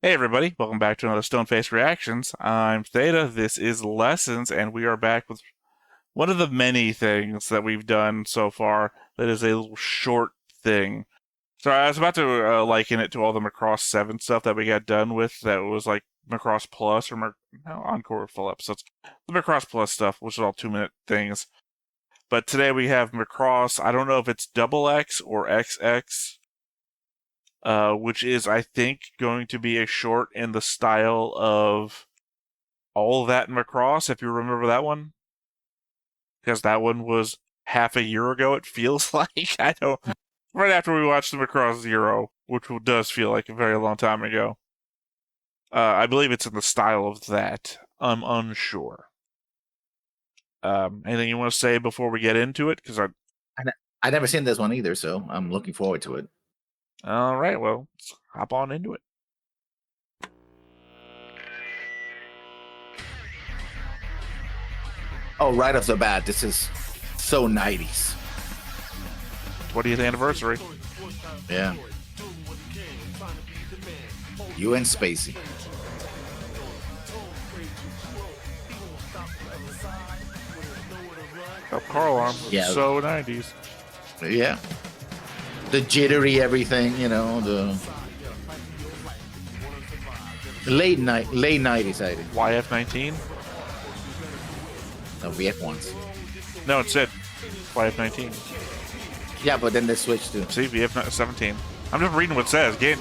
Hey everybody, welcome back to another Stoneface Reactions. I'm Theta, this is Lessons, and we are back with one of the many things that we've done so far that is a little short thing. So I was about to liken it to all the Macross 7 stuff that we got done with that was like Macross Plus or no, Encore full episodes. The Macross Plus stuff, which is all 2-minute things. But today we have Macross, I don't know if it's double X or XX, which is, I think, going to be a short in the style of All That Macross, if you remember that one. Because that one was half a year ago, it feels like. I don't. Right after we watched the Macross Zero, which does feel like a very long time ago. I believe it's in the style of that. I'm unsure. Anything you want to say before we get into it? Because I never seen this one either, so I'm looking forward to it. All right, well, let's hop on into it. Oh, right off the bat, this is so 90s. 20th anniversary. Yeah. You and Spacey. Oh, Carl arm. Yeah. So 90s. Yeah. The jittery everything, you know, the late 90s, I think. YF19? No, VF1s. No, it said YF19. Yeah, but then they switched to. See, VF17. I'm just reading what it says. I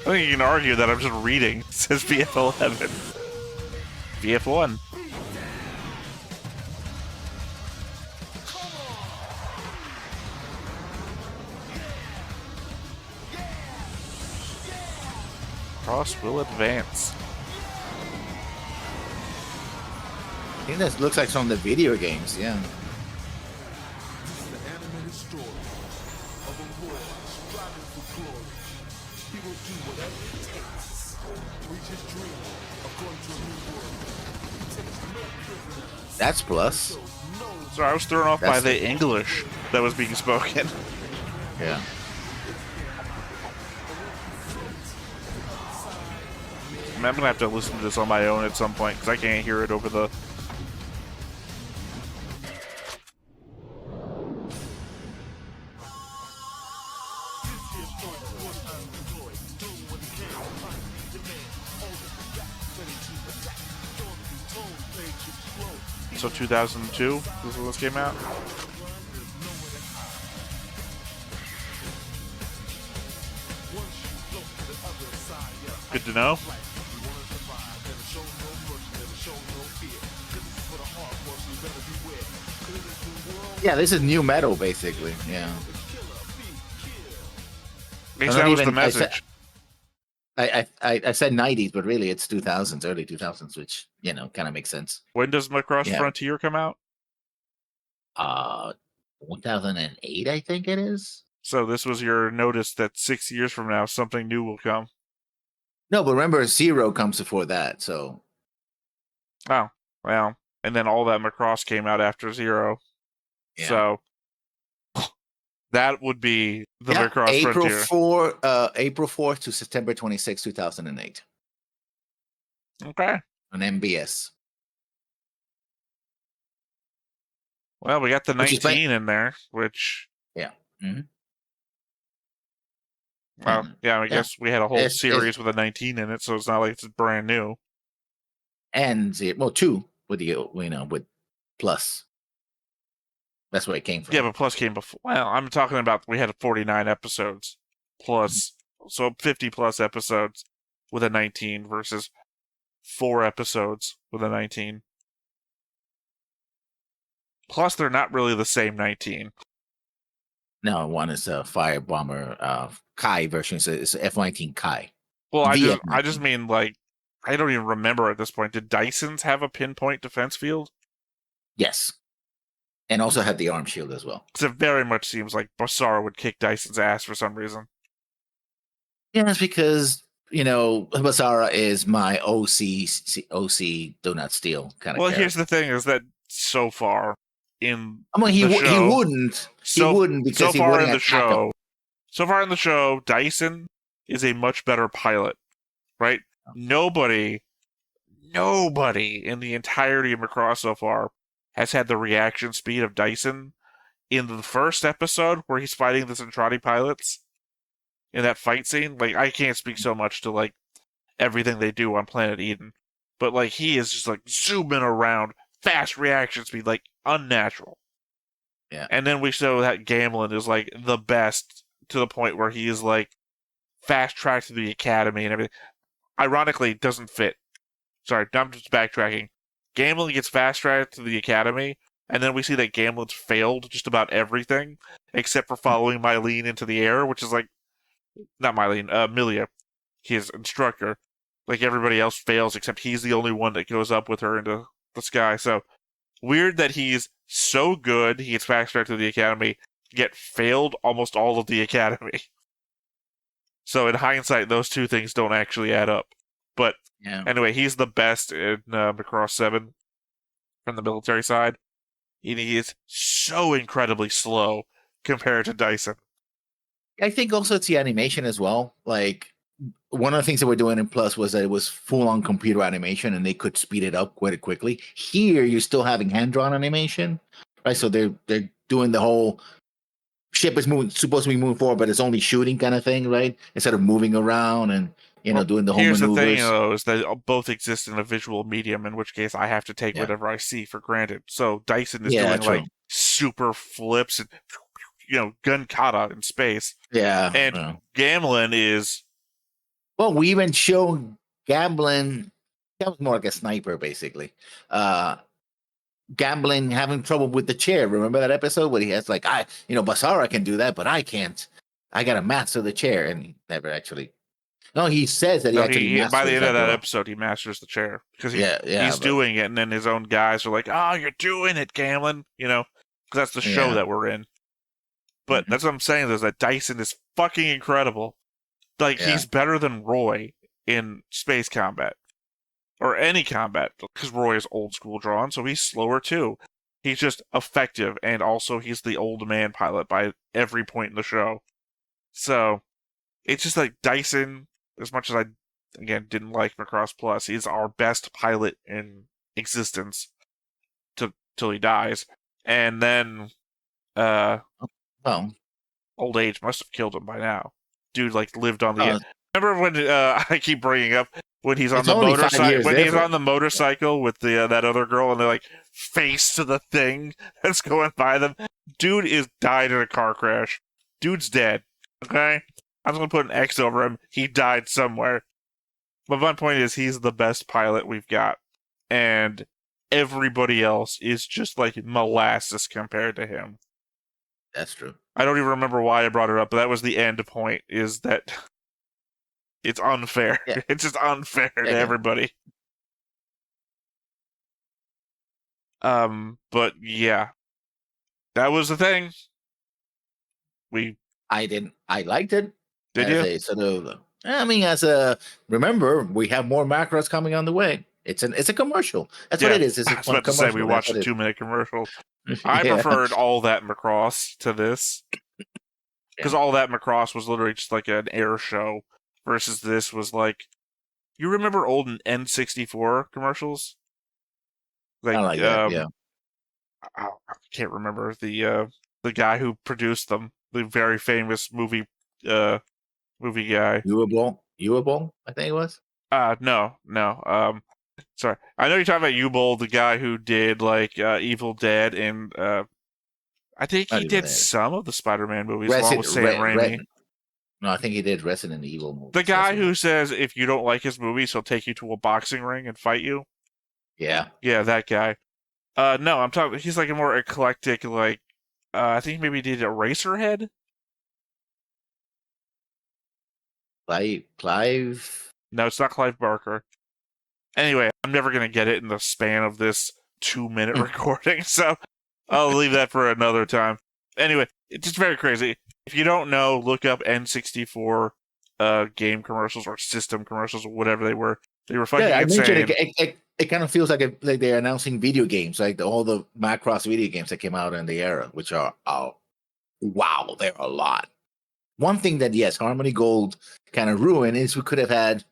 think you can argue that I'm just reading. It says VF11. VF1. Cross will advance. I think this looks like some of the video games, yeah. That's plus. Sorry, I was thrown off by the English that was being spoken. Yeah. I'm gonna have to listen to this on my own at some point because I can't hear it over the. So 2002 is when this came out. Good to know. Yeah, this is new metal, basically. Yeah. I guess that was the message. I said 90s, but really it's 2000s, early 2000s, which, you know, kind of makes sense. When does Macross Frontier come out? 2008, I think it is. So this was your notice that 6 years from now, something new will come. No, but remember, Zero comes before that, so. Oh, well. And then All That Macross came out after Zero. Yeah. So that would be the Macross Frontier. April 4th to September 26, 2008. Okay. On MBS. Well, we got the 19 in there, which. Yeah. Mm-hmm. Well, yeah, I guess we had a whole series with a 19 in it, so it's not like it's brand new. And well, 2 with with Plus. That's where it came from. Yeah, but Plus came before. Well, I'm talking about we had 49 episodes plus, so 50 plus episodes with a 19 versus 4 episodes with a 19. Plus, they're not really the same 19. No, one is a Fire Bomber Kai version. It's F-19 Kai. Well, I just mean, like, I don't even remember at this point. Did Dyson's have a pinpoint defense field? Yes. And also had the arm shield as well. Because it very much seems like Basara would kick Dyson's ass for some reason. Yeah, that's because, you know, Basara is my OC do not steal kind of character. Here's the thing, is that so far in he wouldn't. He wouldn't because so far in the show, Dyson is a much better pilot right? Nobody in the entirety of Macross so far has had the reaction speed of Dyson in the first episode where he's fighting the Zentradi pilots in that fight scene. Like, I can't speak so much to like everything they do on Planet Eden, but like he is just like zooming around, fast reaction speed, like unnatural. Yeah. And then we show that Gamlin is like the best to the point where he is like fast tracked to the academy and everything. Ironically, it doesn't fit. Sorry, I'm just backtracking. Gamlin gets fast tracked to the academy, and then we see that Gamlin's failed just about everything except for following Mylene into the air, which is like not Mylene, Milia, his instructor. Like everybody else fails except he's the only one that goes up with her into the sky. So weird that he's so good, he gets fast tracked to the academy, yet failed almost all of the academy. So in hindsight, those two things don't actually add up. But Yeah. anyway, he's the best in Macross 7 from the military side. And he is so incredibly slow compared to Dyson. I think also it's the animation as well. Like one of the things that we're doing in Plus was that it was full on computer animation and they could speed it up quite quickly. Here you're still having hand drawn animation, right? So they're doing the whole ship is moving, supposed to be moving forward, but it's only shooting kind of thing, right? Instead of moving around and Well, doing the whole here's the thing, maneuvers. though, is that both exist in a visual medium, in which case I have to take Yeah, whatever I see for granted. So Dyson is yeah, doing true. like super flips and gun kata in space, Yeah. and Gamlin is Well, we even showed Gambling. That was more like a sniper, basically. Gambling having trouble with the chair. Remember that episode where he has like, Basara can do that, but I can't. I got to master the chair, and he never actually. No, he says that he no, actually he by the masters end of that after all. episode he masters the chair because Yeah, he's but doing it, and then his own guys are like, "Oh, you're doing it, Gamlin," because that's the show yeah. that we're in. But Mhm. that's what I'm saying is that Dyson is fucking incredible. Like Yeah, he's better than Roy in space combat or any combat because Roy is old school drawn, so he's slower too. He's just effective, and also he's the old man pilot by every point in the show. So it's just like Dyson, as much as I again didn't like Macross Plus, he's our best pilot in existence till he dies. And then well, old age must have killed him by now. Dude like lived on the uh, remember when I keep bringing up when he's on it's the only 5 motorcycle years different. motorcycle with the that other girl and they're like face to the thing that's going by them. Dude is died in a car crash. Dude's dead. Okay? I'm just gonna put an X over him. He died somewhere. But my point is he's the best pilot we've got. And everybody else is just like molasses compared to him. That's true. I don't even remember why I brought it up, but that was the end point, is that it's unfair. Yeah, It's just unfair to yeah. everybody. But yeah. That was the thing. I liked it Did as you? a sort of. I mean, remember we have more Macross coming on the way. It's a commercial. That's what Yeah. it is. It's I a was fun about to say we commercial. That's watched what a it 2-minute commercial. is. I Yeah. preferred All That Macross to this. Because Yeah. All That Macross was literally just like an air show versus this was like, you remember old N64 commercials? I Like like that. Yeah. I can't remember the guy who produced them, the very famous movie guy. Uable, I think it was. No. Sorry. I know you're talking about U-Bowl, the guy who did like Evil Dead and I think Not he even did that. some of the Spider-Man movies along with Sam Raimi. No, I think he did Resident Evil The movies. guy who says if you don't like his movies, he'll take you to a boxing ring and fight you. Yeah. Yeah, that guy. No, I'm talking. He's like a more eclectic, like I think maybe he did Eraserhead. Clive. No, it's not Clive Barker. Anyway, I'm never gonna get it in the span of this 2-minute recording, so I'll leave that for another time. Anyway, it's just very crazy. If you don't know, look up N64 game commercials or system commercials or whatever they were. They were fucking Yeah, I mentioned insane. it kind of feels like they're announcing video games, like all the Macross video games that came out in the era, which are wow, they're a lot. One thing that yes, Harmony Gold kind of ruined is we could have had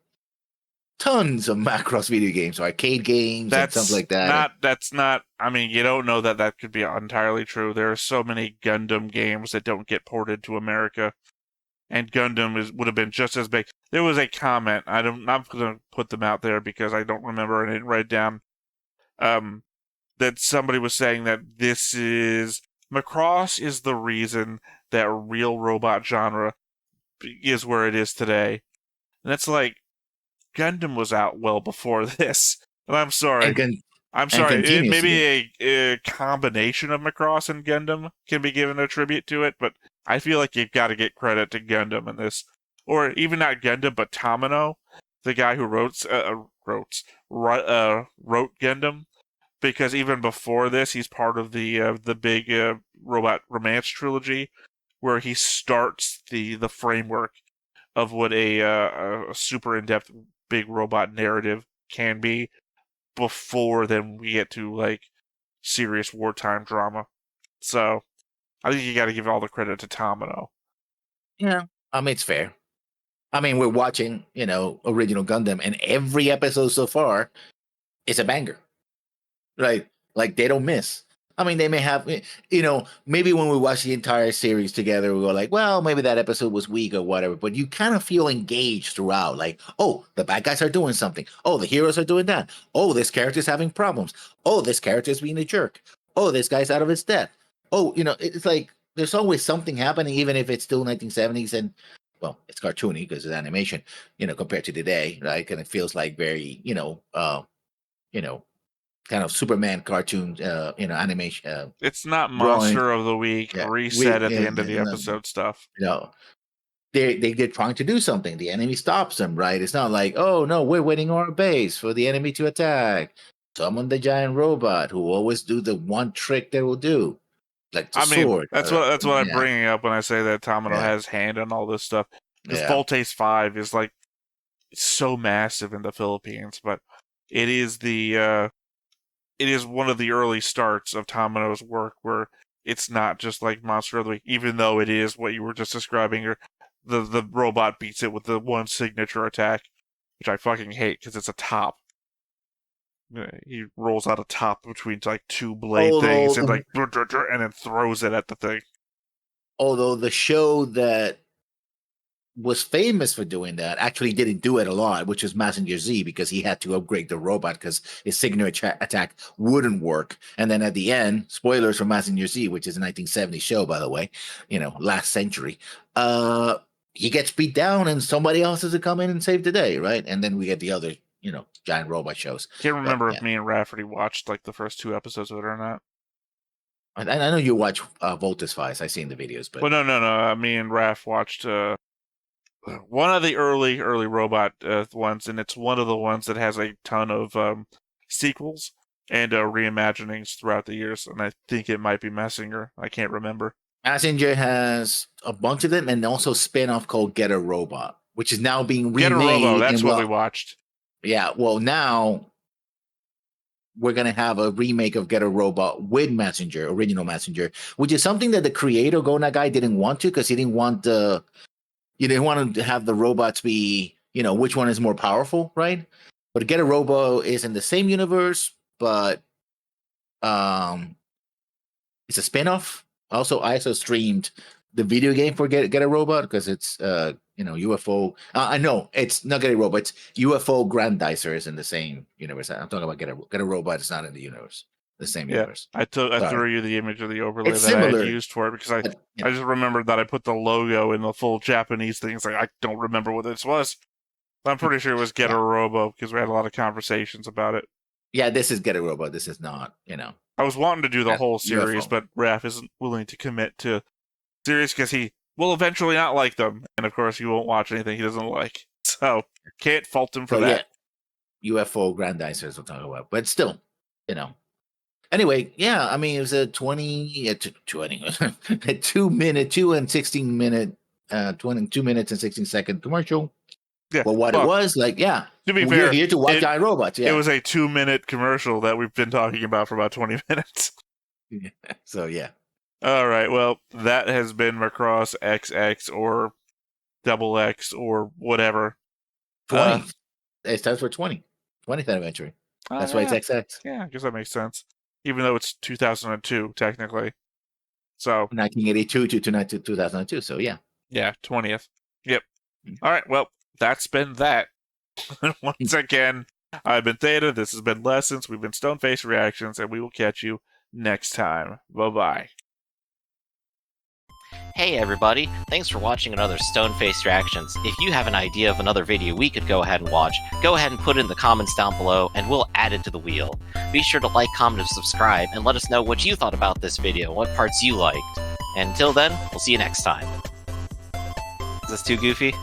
tons of Macross video games, arcade games, and stuff like that. That's not, I mean, you don't know that that could be entirely true. There are so many Gundam games that don't get ported to America, and Gundam would have been just as big. There was a comment, I'm not going to put them out there because I don't remember and I didn't write it down, that somebody was saying that Macross is the reason that real robot genre is where it is today. And it's like, Gundam was out well before this. And I'm sorry. I'm and sorry. continues to Maybe a combination of Macross and Gundam can be given a tribute to it, but I feel like you've got to get credit to Gundam in this. Or even not Gundam, but Tamino, the guy who wrote Gundam. Because even before this, he's part of the big robot romance trilogy, where he starts the framework of what a super in-depth big robot narrative can be before then we get to like serious wartime drama. So I think you got to give all the credit to Tamino. Yeah, I mean it's fair. I mean we're watching, original Gundam, and every episode so far is a banger. Right? Like they don't miss. I mean, they may have, maybe when we watch the entire series together, we go like, well, maybe that episode was weak or whatever, but you kind of feel engaged throughout. Like, oh, the bad guys are doing something. Oh, the heroes are doing that. Oh, this character's having problems. Oh, this character's being a jerk. Oh, this guy's out of his depth. Oh, it's like there's always something happening, even if it's still 1970s and, well, it's cartoony because it's animation, compared to today, right? And it feels like very, kind of Superman cartoon, animation. It's not Drawing, Monster of the Week, yeah, reset at the end of the episode stuff. They're trying to do something. The enemy stops them, right? It's not like, oh no, we're waiting on our base for the enemy to attack. Summon the giant robot who always do the one trick they will do, like the sword. That's what I'm bringing up when I say that Tamino has hand on all this stuff. Because Voltes 5 is like so massive in the Philippines, but it is it is one of the early starts of Tamino's work where it's not just like Monster of the Week, even though it is what you were just describing, or the robot beats it with the one signature attack, which I fucking hate because it's a top. He rolls out a top between like two blade things and like and then throws it at the thing. Although the show that was famous for doing that actually didn't do it a lot, which was Messenger Z, because he had to upgrade the robot because his signature attack wouldn't work. And then at the end, spoilers for Messenger Z, which is a 1970 show, by the way, last century, he gets beat down and somebody else has to come in and save the day, right? And then we get the other, giant robot shows. Can't remember if me and Rafferty watched like the first 2 episodes of it or not. I know you watch Voltus Files. I've seen the videos, but well, no. Me and Raf watched one of the early robot ones, and it's one of the ones that has a ton of sequels and reimaginings throughout the years. And I think it might be Messenger. I can't remember. Messenger has a bunch of them, and also a spin-off called Get a Robot, which is now being remade. Get a Robo, that's what we watched. Yeah, well, now we're going to have a remake of Get a Robot with Messenger, original Messenger, which is something that the creator, Go Nagai, didn't want to, because he didn't want to have the robots be, which one is more powerful, right? But Get a Robo is in the same universe, but it's a spin-off. Also, I also streamed the video game for Get a Robot because it's UFO. I know it's not Get a Robot. It's UFO Grandizer is in the same universe. I'm talking about Get a Robot. It's not in the universe, the same universe. I threw you the image of the overlay It's that similar, I had used for it because I just remembered that I put the logo in the full Japanese thing. It's like I don't remember what this was. I'm pretty sure it was Get a Robo because we had a lot of conversations about it. Yeah, this is Get a Robot. This is not, I was wanting to do the whole series, UFO. but Raph isn't willing to commit to series because he will eventually not like them. And of course, he won't watch anything he doesn't like. So, can't fault him for that. Yeah, UFO Grandizers we'll talk about. But still, Anyway, yeah, I mean, it was a 20, a 2 minute, 2 and 16 minute, 22 minutes and 16 second commercial. Yeah. Well, what it was, like, to be we're fair, here to watch giant robots. Yeah. It was a 2-minute commercial that we've been talking about for about 20 minutes. So, yeah. All right. Well, that has been Macross XX or XX or whatever. 20. It stands for 20th anniversary. Oh, That's why it's yeah. XX. Yeah, I guess that makes sense. Even though it's 2002, technically. So, 1982 to 2002. So yeah. yeah, 20th. Yep. All right, well, that's been that. Once again, I've been Theta, this has been Lessons, we've been Stoneface Reactions, and we will catch you next time. Bye-bye. Hey everybody, thanks for watching another Stone-Faced Reactions. If you have an idea of another video we could go ahead and watch, go ahead and put it in the comments down below and we'll add it to the wheel. Be sure to like, comment, and subscribe, and let us know what you thought about this video, what parts you liked. And until then, we'll see you next time. Is this too goofy?